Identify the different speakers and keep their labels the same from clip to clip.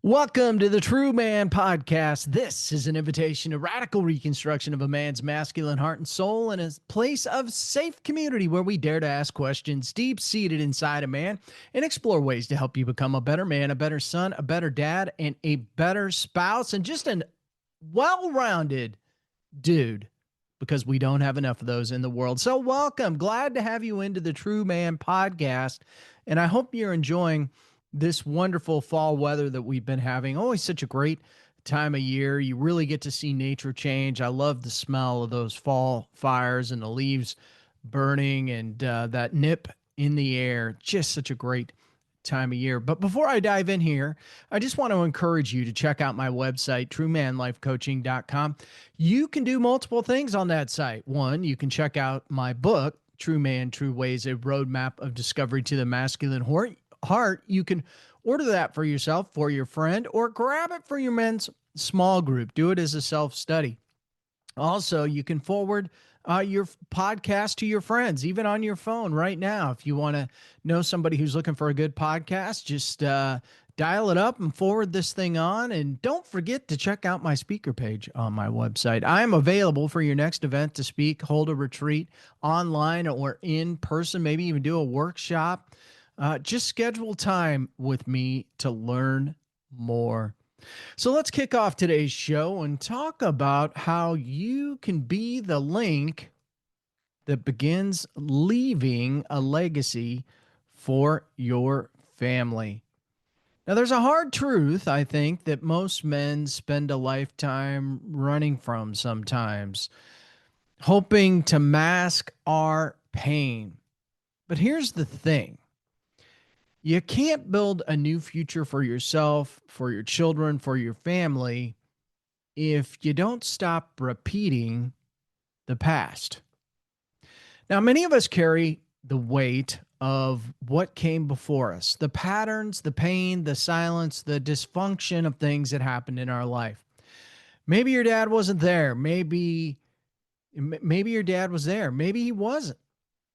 Speaker 1: Welcome to the True Man Podcast. This is an invitation to radical reconstruction of a man's masculine heart and soul in a place of safe community where we dare to ask questions deep seated inside a man and explore ways to help you become a better man, a better son, a better dad, and a better spouse, and just an well rounded dude because we don't have enough of those in the world. So, welcome. Glad to have you into the True Man Podcast. And I hope you're enjoying this wonderful fall weather that we've been having. Always such a great time of year. You really get to see nature change. I love the smell of those fall fires and the leaves burning and that nip in the air. Just such a great time of year. But before I dive in here, I just want to encourage you to check out my website, truemanlifecoaching.com. You can do multiple things on that site. One, you can check out my book, True Man, True Ways, a roadmap of discovery to the masculine heart. You can order that for yourself, for your friend, or grab it for your men's small group. Do it as a self-study. Also, you can forward your podcast to your friends, even on your phone right now. If you want to know somebody who's looking for a good podcast, just dial it up and forward this thing on. And don't forget to check out my speaker page on my website. I am available for your next event to speak, hold a retreat online or in person, maybe even do a workshop. Just schedule time with me to learn more. So let's kick off today's show and talk about how you can be the link that begins leaving a legacy for your family. Now, there's a hard truth, I think, that most men spend a lifetime running from sometimes, hoping to mask our pain. But here's the thing. You can't build a new future for yourself, for your children, for your family, if you don't stop repeating the past. Now, many of us carry the weight of what came before us, the patterns, the pain, the silence, the dysfunction of things that happened in our life. Maybe your dad wasn't there. Maybe your dad was there. Maybe he wasn't.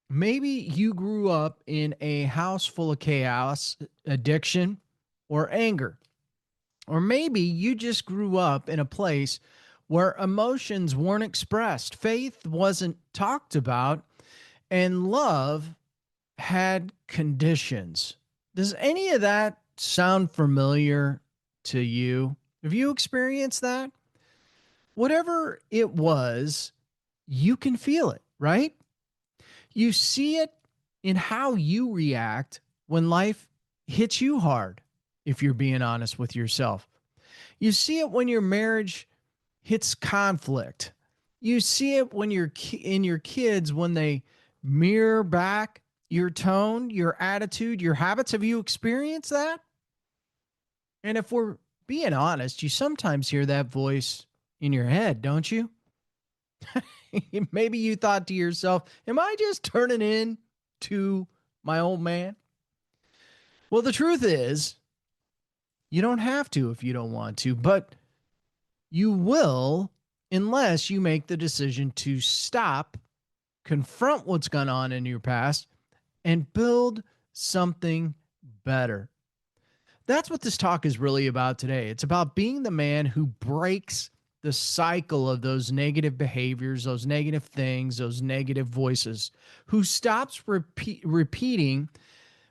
Speaker 1: Maybe you grew up in a house full of chaos, addiction, or anger. Or maybe you just grew up in a place where emotions weren't expressed, faith wasn't talked about, and love had conditions. Does any of that sound familiar to you? Have you experienced that? Whatever it was, you can feel it, right? You see it in how you react when life hits you hard, if you're being honest with yourself. You see it when your marriage hits conflict. You see it when you're in your kids when they mirror back your tone, your attitude, your habits. Have you experienced that? And if we're being honest, you sometimes hear that voice in your head, don't you? Maybe you thought to yourself, am I just turning in to my old man? Well, the truth is, you don't have to if you don't want to, but you will unless you make the decision to stop, confront what's gone on in your past, and build something better. That's what this talk is really about today. It's about being the man who breaks the cycle of those negative behaviors, those negative things, those negative voices, who stops repeating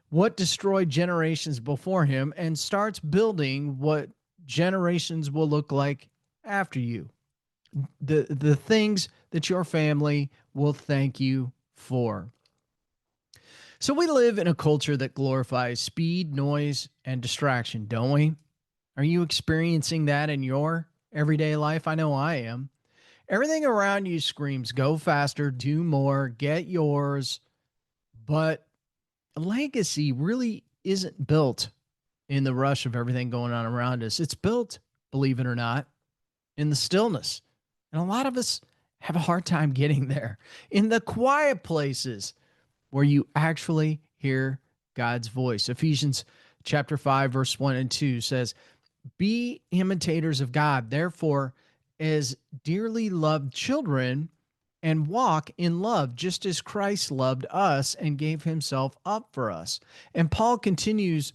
Speaker 1: what destroyed generations before him and starts building what generations will look like after you. The things that your family will thank you for. So we live in a culture that glorifies speed, noise, and distraction, don't we? Are you experiencing that in your everyday life? I know I am. Everything around you screams, go faster, do more, get yours. But a legacy really isn't built in the rush of everything going on around us. It's built, believe it or not, in the stillness. And a lot of us have a hard time getting there. In the quiet places where you actually hear God's voice. Ephesians chapter 5, verse 1 and 2 says, be imitators of God, therefore, as dearly loved children, and walk in love, just as Christ loved us and gave himself up for us. And Paul continues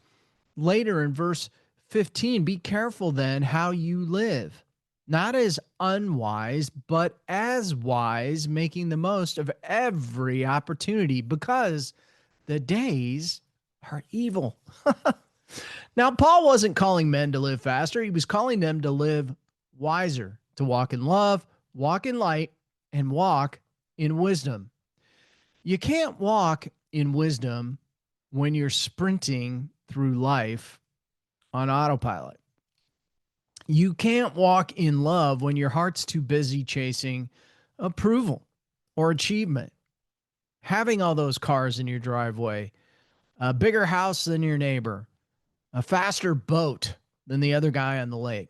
Speaker 1: later in verse 15, be careful then how you live, not as unwise, but as wise, making the most of every opportunity because the days are evil. Now, Paul wasn't calling men to live faster. He was calling them to live wiser, to walk in love, walk in light, and walk in wisdom. You can't walk in wisdom when you're sprinting through life on autopilot. You can't walk in love when your heart's too busy chasing approval or achievement. Having all those cars in your driveway, a bigger house than your neighbor, a faster boat than the other guy on the lake.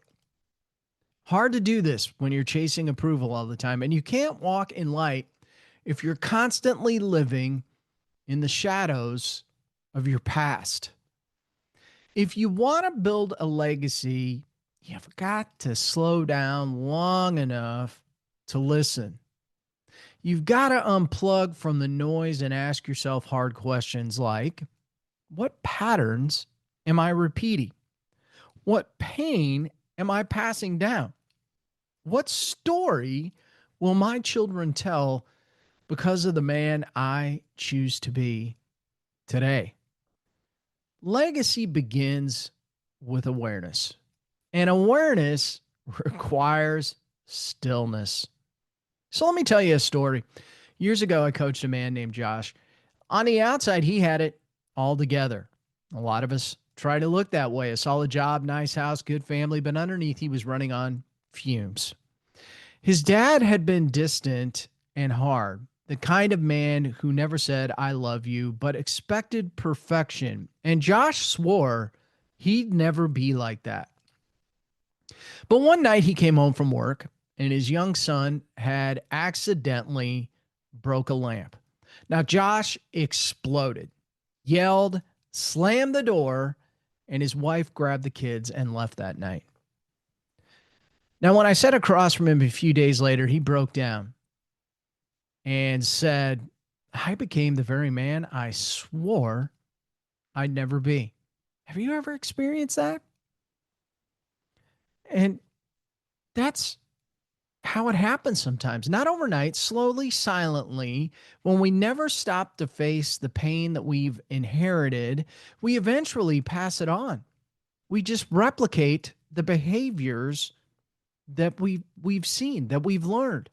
Speaker 1: Hard to do this when you're chasing approval all the time. And you can't walk in light if you're constantly living in the shadows of your past. If you want to build a legacy, you've got to slow down long enough to listen. You've got to unplug from the noise and ask yourself hard questions like, what patterns am I repeating? What pain am I passing down? What story will my children tell because of the man I choose to be today? Legacy begins with awareness, and awareness requires stillness. So let me tell you a story. Years ago, I coached a man named Josh. On the outside, he had it all together. A lot of us try to look that way. A solid job, nice house, good family, but underneath, he was running on fumes. His dad had been distant and hard, the kind of man who never said, I love you, but expected perfection. And Josh swore he'd never be like that. But one night he came home from work and his young son had accidentally broke a lamp. Now Josh exploded, yelled, slammed the door, and his wife grabbed the kids and left that night. Now, when I sat across from him a few days later, he broke down and said, I became the very man I swore I'd never be. Have you ever experienced that? And that's how it happens sometimes. Not overnight, slowly, silently. When we never stop to face the pain that we've inherited, we eventually pass it on. We just replicate the behaviors that we've seen, that we've learned.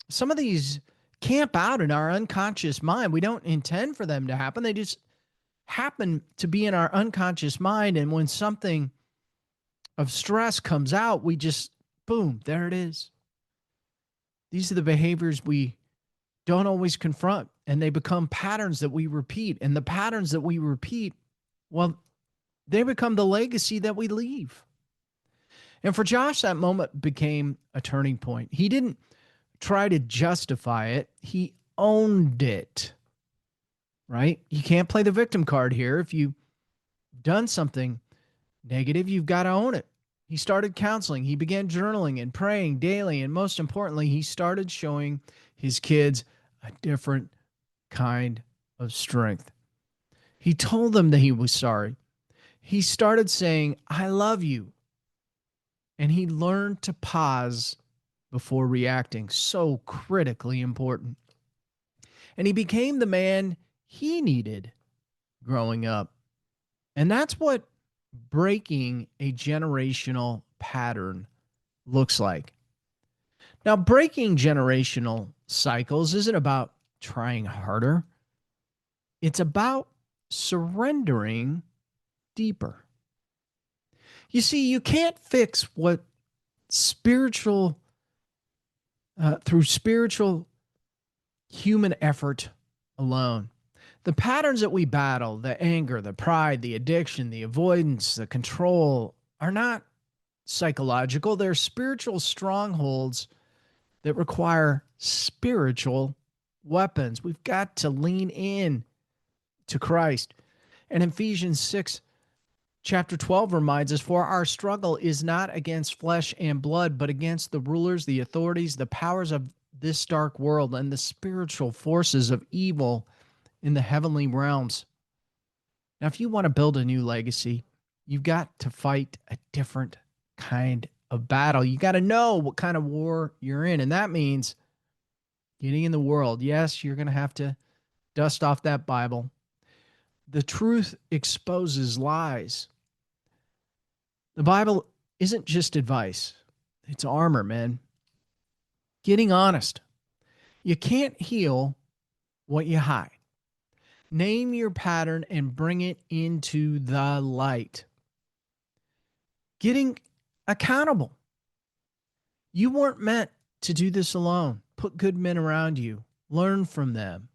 Speaker 1: Some of these camp out in our unconscious mind. We don't intend for them to happen. They just happen to be in our unconscious mind. And when something of stress comes out, we just, boom, there it is. These are the behaviors we don't always confront, and they become patterns that we repeat. And the patterns that we repeat, well, they become the legacy that we leave. And for Josh, that moment became a turning point. He didn't try to justify it. He owned it, right? You can't play the victim card here. If you've done something negative, you've got to own it. He started counseling. He began journaling and praying daily. And most importantly, he started showing his kids a different kind of strength. He told them that he was sorry. He started saying, I love you. And he learned to pause before reacting. So critically important. And he became the man he needed growing up. And that's what breaking a generational pattern looks like. Now, breaking generational cycles isn't about trying harder. It's about surrendering deeper. You see, you can't fix what spiritual, through spiritual human effort alone. The patterns that we battle, the anger, the pride, the addiction, the avoidance, the control, are not psychological. They're spiritual strongholds that require spiritual weapons. We've got to lean in to Christ. And Ephesians 6, chapter 12 reminds us, for our struggle is not against flesh and blood, but against the rulers, the authorities, the powers of this dark world, and the spiritual forces of evil in the heavenly realms. Now, if you want to build a new legacy, You've got to fight a different kind of battle. You got to know what kind of war you're in. And that means getting in the world. Yes, you're going to have to dust off that Bible. The truth exposes lies. The Bible isn't just advice, it's armor, man. Getting honest. You can't heal what you hide. Name your pattern and bring it into the light. Getting accountable. You weren't meant to do this alone. Put good men around you. Learn from them.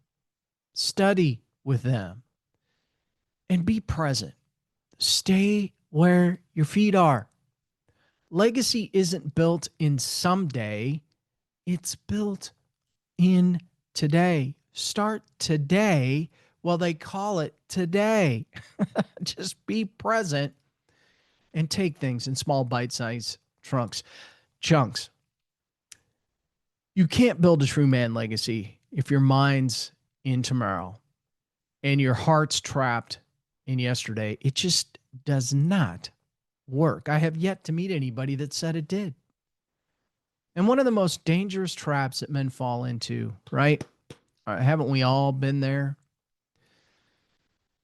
Speaker 1: Study with them. And be present. Stay where your feet are. Legacy isn't built in someday. It's built in today. Start today. Well, they call it today. Just be present and take things in small bite-sized chunks. You can't build a true man legacy if your mind's in tomorrow and your heart's trapped in yesterday. It just does not work. I have yet to meet anybody that said it did. And one of the most dangerous traps that men fall into, right? Haven't we all been there?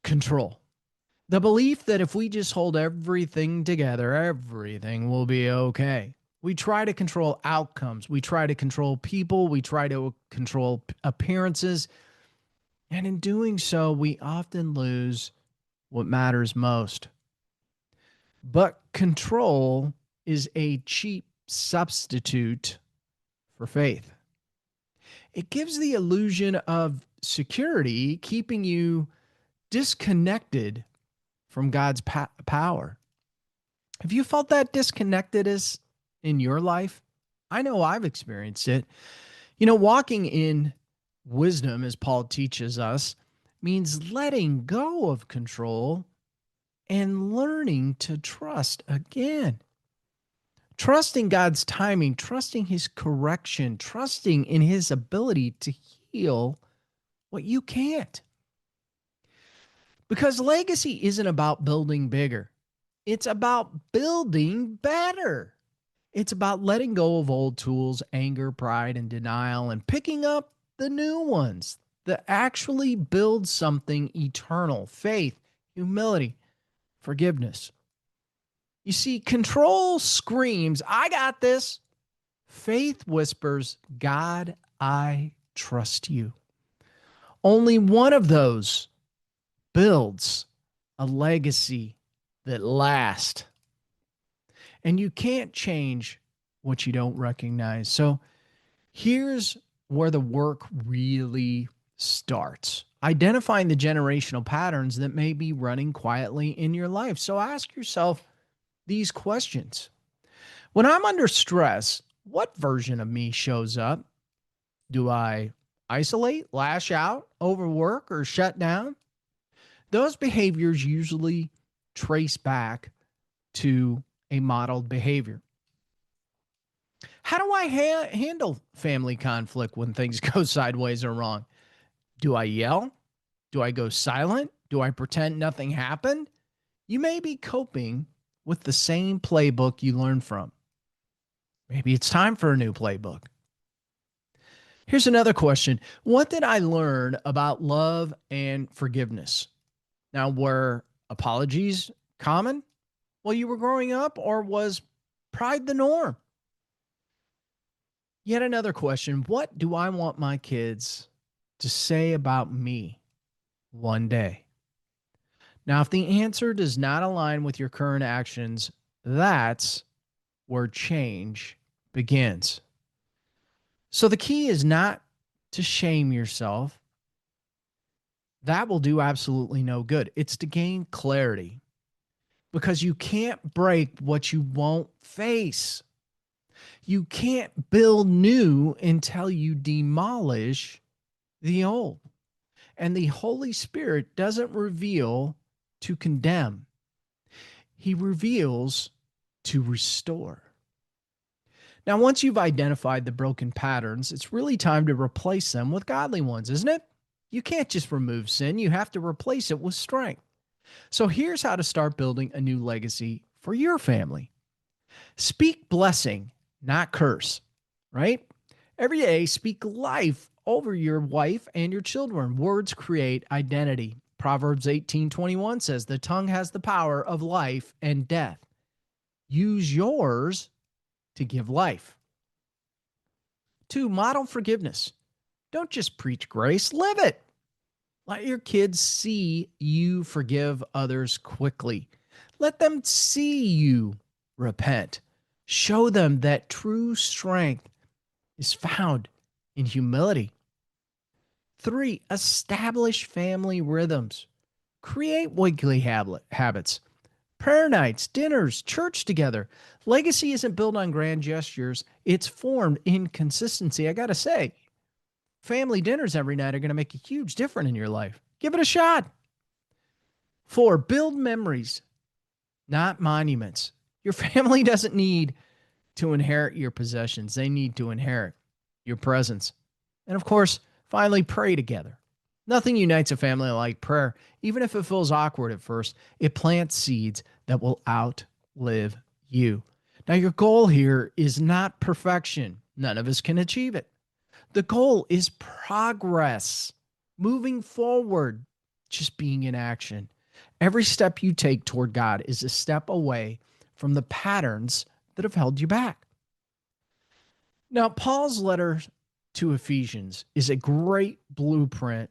Speaker 1: Control. The belief that if we just hold everything together, everything will be okay. We try to control outcomes. We try to control people. We try to control appearances. And in doing so, we often lose what matters most. But control is a cheap substitute for faith. It gives the illusion of security, keeping you disconnected from God's power. Have you felt that disconnectedness in your life? I know I've experienced it. You know, walking in wisdom, as Paul teaches us, means letting go of control and learning to trust again. Trusting God's timing, trusting his correction, trusting in his ability to heal what you can't. Because legacy isn't about building bigger. It's about building better. It's about letting go of old tools, anger, pride, and denial, and picking up the new ones that actually build something eternal: faith, humility, forgiveness. You see, control screams, I got this. Faith whispers, God, I trust you. Only one of those builds a legacy that lasts. And you can't change what you don't recognize. So here's where the work really starts. Identifying the generational patterns that may be running quietly in your life. So ask yourself these questions. When I'm under stress, what version of me shows up? Do I isolate, lash out, overwork, or shut down? Those behaviors usually trace back to a modeled behavior. How do I handle family conflict when things go sideways or wrong? Do I yell? Do I go silent? Do I pretend nothing happened? You may be coping with the same playbook you learned from. Maybe it's time for a new playbook. Here's another question. What did I learn about love and forgiveness? Now, were apologies common while you were growing up, or was pride the norm? Yet another question. What do I want my kids to say about me one day? Now, if the answer does not align with your current actions, that's where change begins. So the key is not to shame yourself. That will do absolutely no good. It's to gain clarity, because you can't break what you won't face. You can't build new until you demolish the old. And the Holy Spirit doesn't reveal to condemn. He reveals to restore. Now, once you've identified the broken patterns, it's really time to replace them with godly ones, isn't it? You can't just remove sin. You have to replace it with strength. So here's how to start building a new legacy for your family. Speak blessing, not curse, right? Every day, speak life over your wife and your children. Words create identity. Proverbs 18:21 says, "The tongue has the power of life and death. Use yours to give life." Two, model forgiveness. Don't just preach grace, live it. Let your kids see you forgive others quickly. Let them see you repent. Show them that true strength is found in humility. Three, establish family rhythms. Create weekly habits, prayer nights, dinners, church together. Legacy isn't built on grand gestures, it's formed in consistency. I got to say, family dinners every night are going to make a huge difference in your life. Give it a shot. Four, build memories, not monuments. Your family doesn't need to inherit your possessions, they need to inherit your presence. And of course, finally, pray together. Nothing unites a family like prayer. Even if it feels awkward at first, it plants seeds that will outlive you. Now, your goal here is not perfection. None of us can achieve it. The goal is progress, moving forward, just being in action. Every step you take toward God is a step away from the patterns that have held you back. Now, Paul's letter to Ephesians is a great blueprint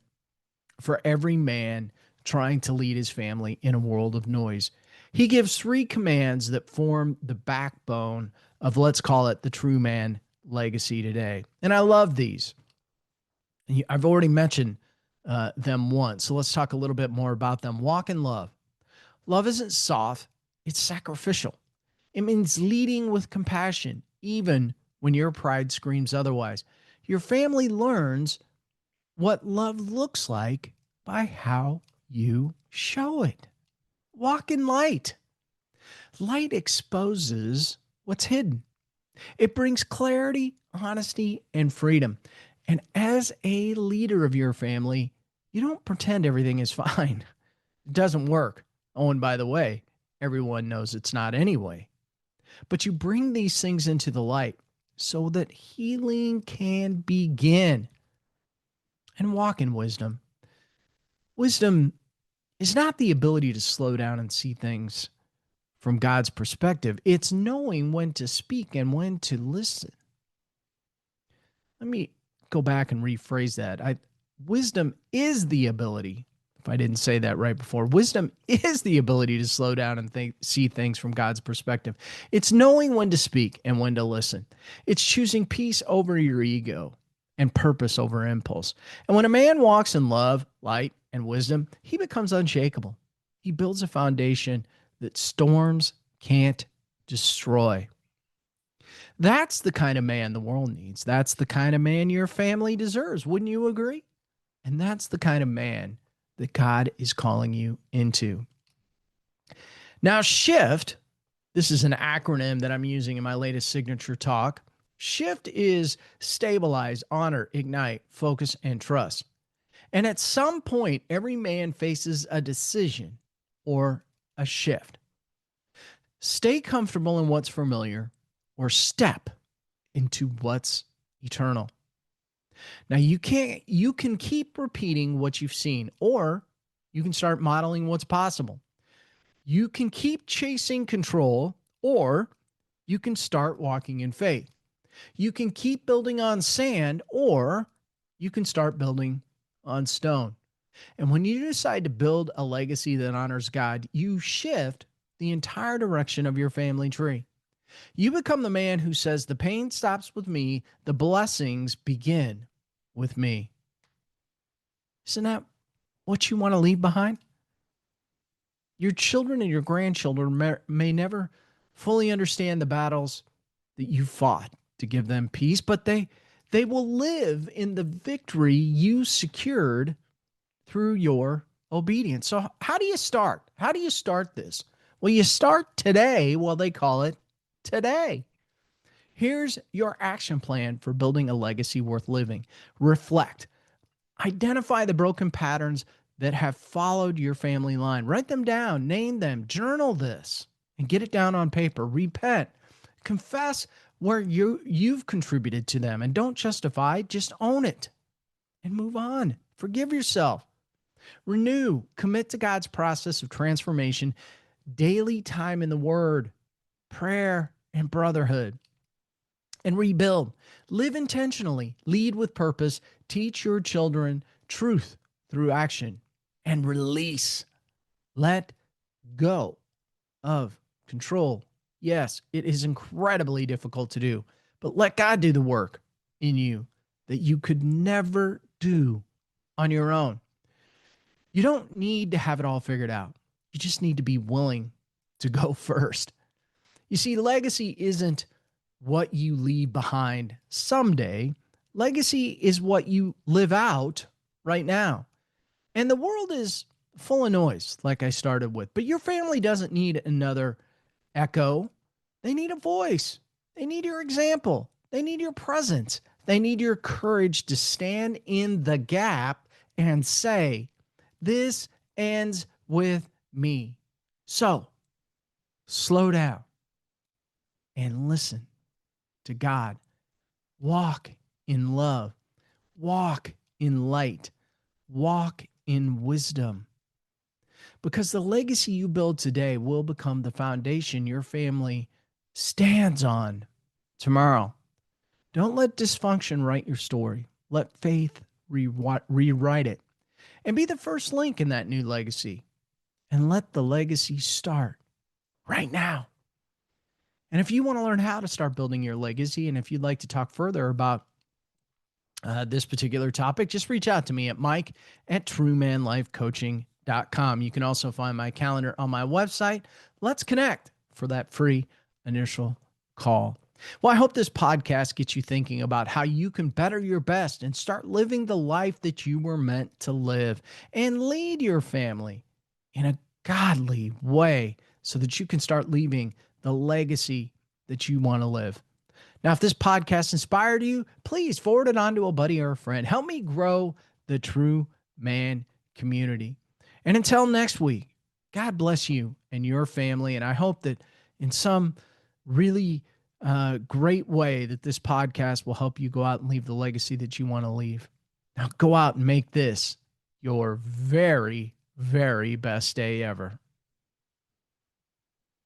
Speaker 1: for every man trying to lead his family in a world of noise. He gives three commands that form the backbone of, let's call it, the true man legacy today. And I love these. I've already mentioned them once, so let's talk a little bit more about them. Walk in love. Love isn't soft, it's sacrificial. It means leading with compassion, even when your pride screams otherwise. Your family learns what love looks like by how you show it. Walk in light. Light exposes what's hidden. It brings clarity, honesty, and freedom. And as a leader of your family, you don't pretend everything is fine. It doesn't work. Oh, and by the way, everyone knows it's not anyway. But you bring these things into the light so that healing can begin. And walk in wisdom. Wisdom is not the ability to slow down and see things from God's perspective. It's knowing when to speak and when to listen. Let me go back and rephrase that. Wisdom is the ability, if I didn't say that right before, wisdom is the ability to slow down and see things from God's perspective. It's knowing when to speak and when to listen. It's choosing peace over your ego and purpose over impulse. And when a man walks in love, light, and wisdom, he becomes unshakable. He builds a foundation that storms can't destroy. That's the kind of man the world needs. That's the kind of man your family deserves. Wouldn't you agree? And that's the kind of man that God is calling you into. Now, SHIFT, this is an acronym that I'm using in my latest signature talk. SHIFT is stabilize, honor, ignite, focus, and trust. And at some point, every man faces a decision or a shift. Stay comfortable in what's familiar or step into what's eternal. Now, you can keep repeating what you've seen, or you can start modeling what's possible. You can keep chasing control, or you can start walking in faith. You can keep building on sand, or you can start building on stone. And when you decide to build a legacy that honors God, you shift the entire direction of your family tree. You become the man who says, the pain stops with me, the blessings begin with me. Isn't that what you want to leave behind? Your children and your grandchildren may never fully understand the battles that you fought to give them peace, but they will live in the victory you secured through your obedience. So how do you start? How do you start this? Well, you start today. Well, they call it today. Here's your action plan for building a legacy worth living. Reflect. Identify the broken patterns that have followed your family line. Write them down, name them, journal this, and get it down on paper. Repent, confess where you've contributed to them, and don't justify, just own it and move on. Forgive yourself. Renew, commit to God's process of transformation, daily time in the Word, prayer, and brotherhood. And rebuild. Live intentionally, lead with purpose, teach your children truth through action, and release. Let go of control. Yes, it is incredibly difficult to do, but let God do the work in you that you could never do on your own. You don't need to have it all figured out. You just need to be willing to go first. You see, legacy isn't what you leave behind someday. Legacy is what you live out right now. And the world is full of noise, like I started with, but your family doesn't need another echo. They need a voice. They need your example. They need your presence. They need your courage to stand in the gap and say, this ends with me. So slow down and listen to God. Walk in love. Walk in light. Walk in wisdom. Because the legacy you build today will become the foundation your family stands on tomorrow. Don't let dysfunction write your story. Let faith rewrite it. And be the first link in that new legacy. And let the legacy start right now. And if you want to learn how to start building your legacy, and if you'd like to talk further about this particular topic, just reach out to me at mike@truemanlifecoaching.com. You can also find my calendar on my website. Let's connect for that free initial call. Well, I hope this podcast gets you thinking about how you can better your best and start living the life that you were meant to live and lead your family in a godly way so that you can start leaving the legacy that you want to live. Now, if this podcast inspired you, please forward it on to a buddy or a friend. Help me grow the True Man community. And until next week, God bless you and your family. And I hope that in some really great way that this podcast will help you go out and leave the legacy that you want to leave. Now go out and make this your very, very best day ever.